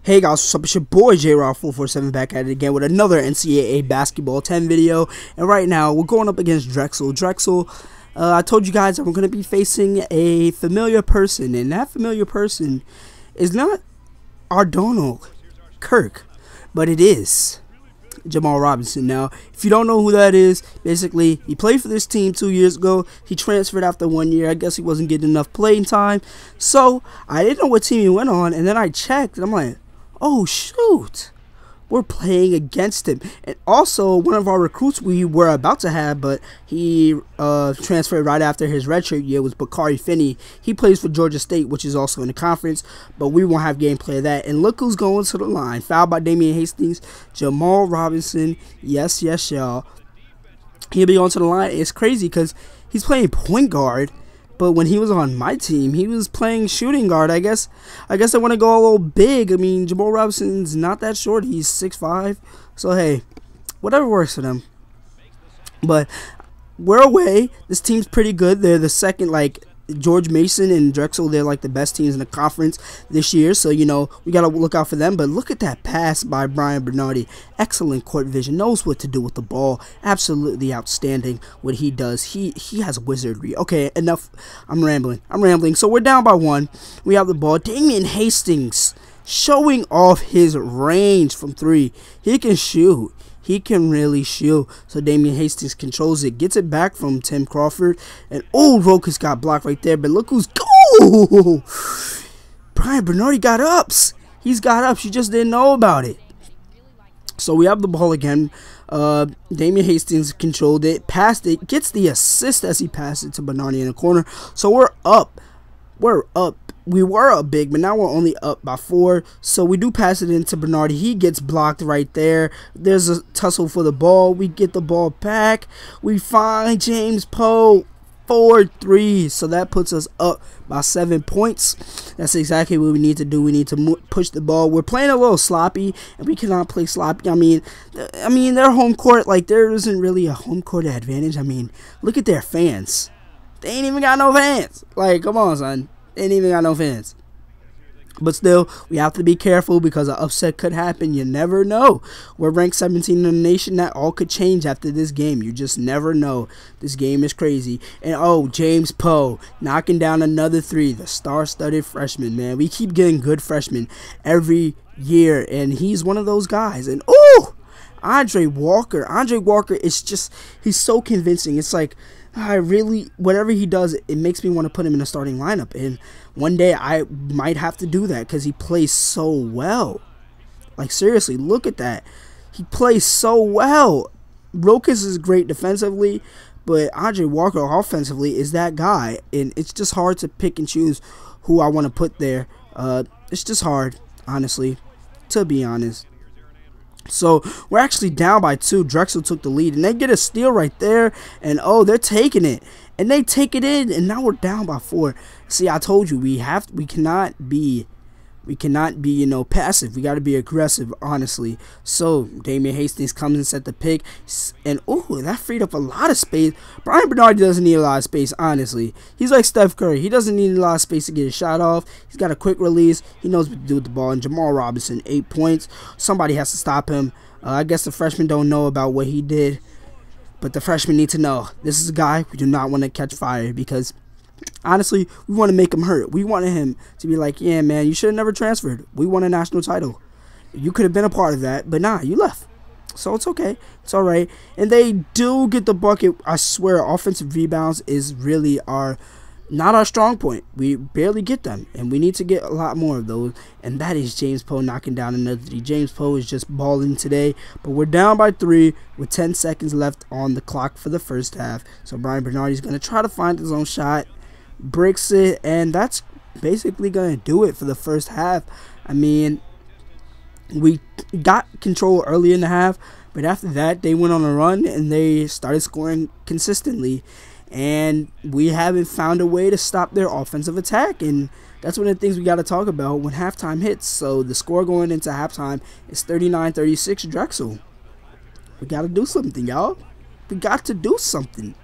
Hey guys, what's up? It's your boy JRock447 back at it again with another NCAA basketball 10 video. And right now, we're going up against Drexel. I told you guys I'm going to be facing a familiar person. And that familiar person is not our Donald Kirk, but it is Jamal Robinson. Now, if you don't know who that is, basically, he played for this team 2 years ago. He transferred after 1 year. I guess he wasn't getting enough playing time. So, I didn't know what team he went on. And then I checked, and I'm like, oh shoot, we're playing against him. And also, one of our recruits we were about to have, but he transferred right after his redshirt year, was Bakari Finney. He plays for Georgia State, which is also in the conference, but we won't have gameplay of that. And look who's going to the line. Fouled by Damian Hastings, Jamal Robinson. Yes, y'all. He'll be going to the line. It's crazy because he's playing point guard. But when he was on my team, he was playing shooting guard. I guess I want to go a little big. I mean, Jamal Robinson's not that short. He's 6'5". So, hey, whatever works for them. But we're away. This team's pretty good. They're the second, George Mason and Drexel, they're like the best teams in the conference this year. So, you know, we got to look out for them. But look at that pass by Brian Bernardi. Excellent court vision. Knows what to do with the ball. Absolutely outstanding what he does. He has wizardry. Okay, enough. I'm rambling. So we're down by 1. We have the ball. Damian Hastings showing off his range from 3. He can shoot. He can really shoot. So Damian Hastings controls it. Gets it back from Tim Crawford. And, oh, Rokas got blocked right there. But look who's... Oh! Brian Bernardi got ups. He's got ups. You just didn't know about it. So we have the ball again. Damian Hastings controlled it. Passed it. Gets the assist as he passed it to Bernardi in the corner. So we're up. We were up big, but now we're only up by 4. So we do pass it into Bernardi. He gets blocked right there. There's a tussle for the ball. We get the ball back. We find James Poe 4-3. So that puts us up by 7 points. That's exactly what we need to do. We need to push the ball. We're playing a little sloppy, and we cannot play sloppy. I mean, their home court, there isn't really a home court advantage. I mean, look at their fans. They ain't even got no fans. Come on, son. Ain't even got no fans. But still, we have to be careful because an upset could happen. You never know. We're ranked 17 in the nation. That all could change after this game. You just never know. This game is crazy. And, oh, James Poe knocking down another 3. The star-studded freshman, man. We keep getting good freshmen every year, and he's one of those guys. And, oh, Andre Walker is just, he's so convincing. It's like, whatever he does, it makes me want to put him in a starting lineup. And one day I might have to do that because he plays so well. Seriously, look at that. He plays so well. Rokas is great defensively, but Andre Walker offensively is that guy. And it's just hard to pick and choose who I want to put there. It's just hard, honestly, to be honest. So we're actually down by 2. Drexel took the lead, and they get a steal right there. And, oh, they're taking it, and they take it in, and now we're down by 4. See, I told you we cannot be passive. We got to be aggressive, honestly. So Damian Hastings comes and set the pick, and oh, that freed up a lot of space. Brian Bernardi doesn't need a lot of space, honestly. He's like Steph Curry. He doesn't need a lot of space to get his shot off. He's got a quick release. He knows what to do with the ball. And Jamal Robinson, 8 points. Somebody has to stop him. I guess the freshmen don't know about what he did, but the freshmen need to know. This is a guy we do not want to catch fire because, honestly, we want to make him hurt. We wanted him to be like, yeah, man, you should have never transferred. We won a national title. You could have been a part of that, but nah, you left. So it's okay. It's all right. And they do get the bucket. I swear, offensive rebounds is really not our strong point. We barely get them, and we need to get a lot more of those. And that is James Poe knocking down another 3. James Poe is just balling today. But we're down by 3 with 10 seconds left on the clock for the first half. So Brian Bernardi is going to try to find his own shot. Breaks it, and that's basically gonna do it for the first half. I mean, we got control early in the half, but after that they went on a run and they started scoring consistently, and we haven't found a way to stop their offensive attack. And that's one of the things we got to talk about when halftime hits. So the score going into halftime is 39-36 Drexel. We got to do something, y'all. We got to do something.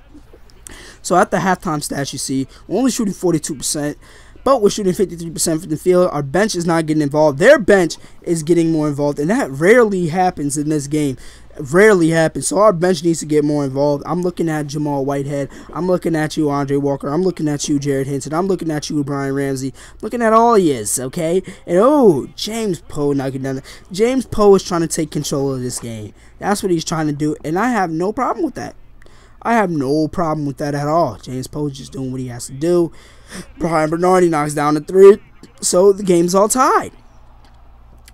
So at the halftime stats, you see, we're only shooting 42%, but we're shooting 53% from the field. Our bench is not getting involved. Their bench is getting more involved, and that rarely happens in this game. Rarely happens. So our bench needs to get more involved. I'm looking at Jamal Whitehead. I'm looking at you, Andre Walker. I'm looking at you, Jared Hinton. I'm looking at you, Brian Ramsey. I'm looking at all of yous, okay? And oh, James Poe knocking down. James Poe is trying to take control of this game. That's what he's trying to do, and I have no problem with that. I have no problem with that at all. James Poe is just doing what he has to do. Brian Bernardi knocks down the 3, so the game's all tied.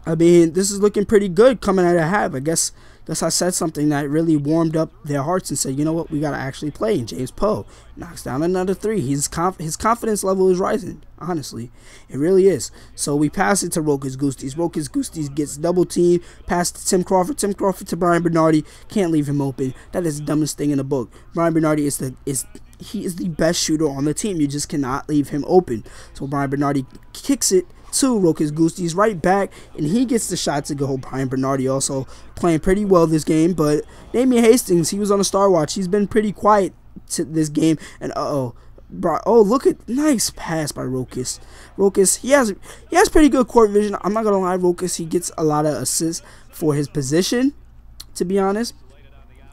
I mean, this is looking pretty good coming out of half. I guess I said something that really warmed up their hearts and said, you know what, we got to actually play. And James Poe knocks down another 3. His confidence level is rising, honestly. It really is. So we pass it to Rokas Gustis. Rokas Gustis gets double team, pass to Tim Crawford. Tim Crawford to Brian Bernardi. Can't leave him open. That is the dumbest thing in the book. Brian Bernardi is the best shooter on the team. You just cannot leave him open. So Brian Bernardi kicks it to Rokas Gustis right back, and he gets the shot to go. Brian Bernardi also playing pretty well this game, but Damian Hastings, he was on a star watch. He's been pretty quiet to this game, and oh, look at nice pass by Rokas. Rokas, he has pretty good court vision. I'm not gonna lie, Rokas, he gets a lot of assists for his position, to be honest,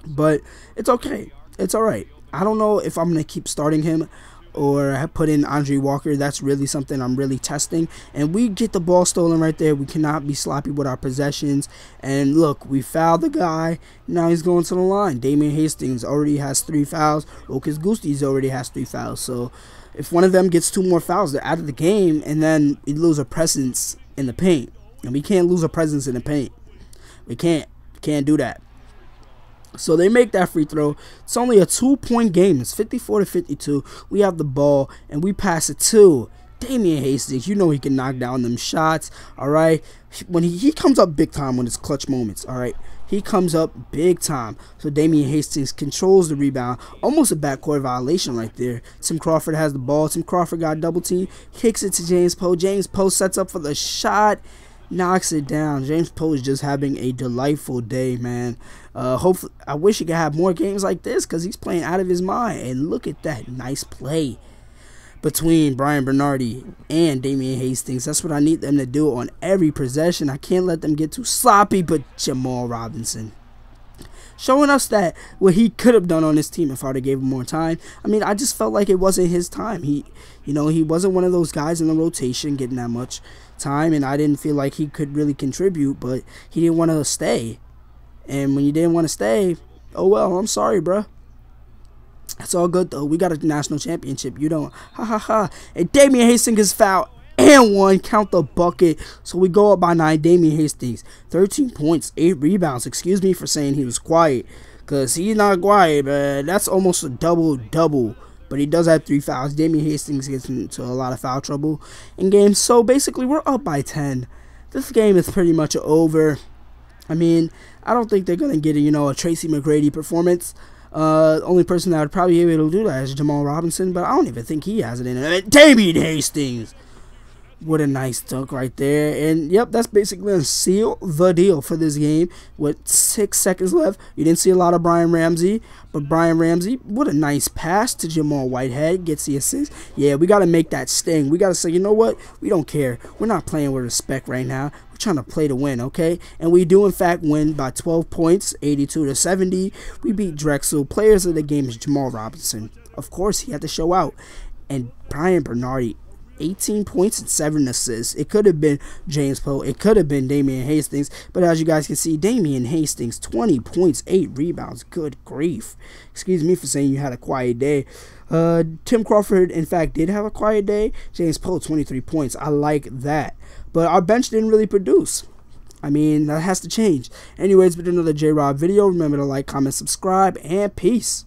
but it's okay. It's all right. I don't know if I'm gonna keep starting him or put in Andre Walker. That's really something I'm really testing. And we get the ball stolen right there. We cannot be sloppy with our possessions. And look, we fouled the guy. Now he's going to the line. Damian Hastings already has 3 fouls. Rokas Gustis already has 3 fouls. So if one of them gets 2 more fouls, they're out of the game, and then we lose a presence in the paint. And we can't lose a presence in the paint. We can't do that. So they make that free throw. It's only a 2-point game. It's 54-52. We have the ball, and we pass it to Damian Hastings. You know he can knock down them shots, all right? When he comes up big time when it's clutch moments, all right? He comes up big time. So Damian Hastings controls the rebound. Almost a backcourt violation right there. Tim Crawford has the ball. Tim Crawford got double team. Kicks it to James Poe. James Poe sets up for the shot. Knocks it down. James Poe is just having a delightful day, man. Hopefully, I wish he could have more games like this because he's playing out of his mind. And look at that nice play between Brian Bernardi and Damian Hastings. That's what I need them to do on every possession. I can't let them get too sloppy. But Jamal Robinson showing us that what he could have done on this team if I would have gave him more time. I mean, I just felt like it wasn't his time. He wasn't one of those guys in the rotation getting that much time, and I didn't feel like he could really contribute, but he didn't want to stay. And when you didn't want to stay, oh well, I'm sorry, bro. That's all good though. We got a national championship. You don't. Ha ha ha. And Damian Hastings is fouled and 1. Count the bucket. So we go up by 9. Damian Hastings, 13 points, 8 rebounds. Excuse me for saying he was quiet, because he's not quiet, but that's almost a double-double. But he does have 3 fouls. Damian Hastings gets into a lot of foul trouble in games. So basically, we're up by 10. This game is pretty much over. I mean, I don't think they're going to get a Tracy McGrady performance. The only person that would probably be able to do that is Jamal Robinson, but I don't even think he has it in it. Damian Hastings. What a nice dunk right there. And, yep, that's basically going to seal the deal for this game with 6 seconds left. You didn't see a lot of Brian Ramsey, but Brian Ramsey, what a nice pass to Jamal Whitehead. Gets the assist. Yeah, we got to make that sting. We got to say, you know what? We don't care. We're not playing with respect right now. We're trying to play to win, okay? And we do, in fact, win by 12 points, 82-70. We beat Drexel. Players of the game is Jamal Robinson. Of course, he had to show out. And Brian Bernardi, 18 points and 7 assists. It could have been James Poe. It could have been Damian Hastings. But as you guys can see, Damian Hastings, 20 points, 8 rebounds. Good grief. Excuse me for saying you had a quiet day. Tim Crawford, in fact, did have a quiet day. James Poe, 23 points. I like that. But our bench didn't really produce. I mean, that has to change. Anyways, but another J-Rob video. Remember to like, comment, subscribe, and peace.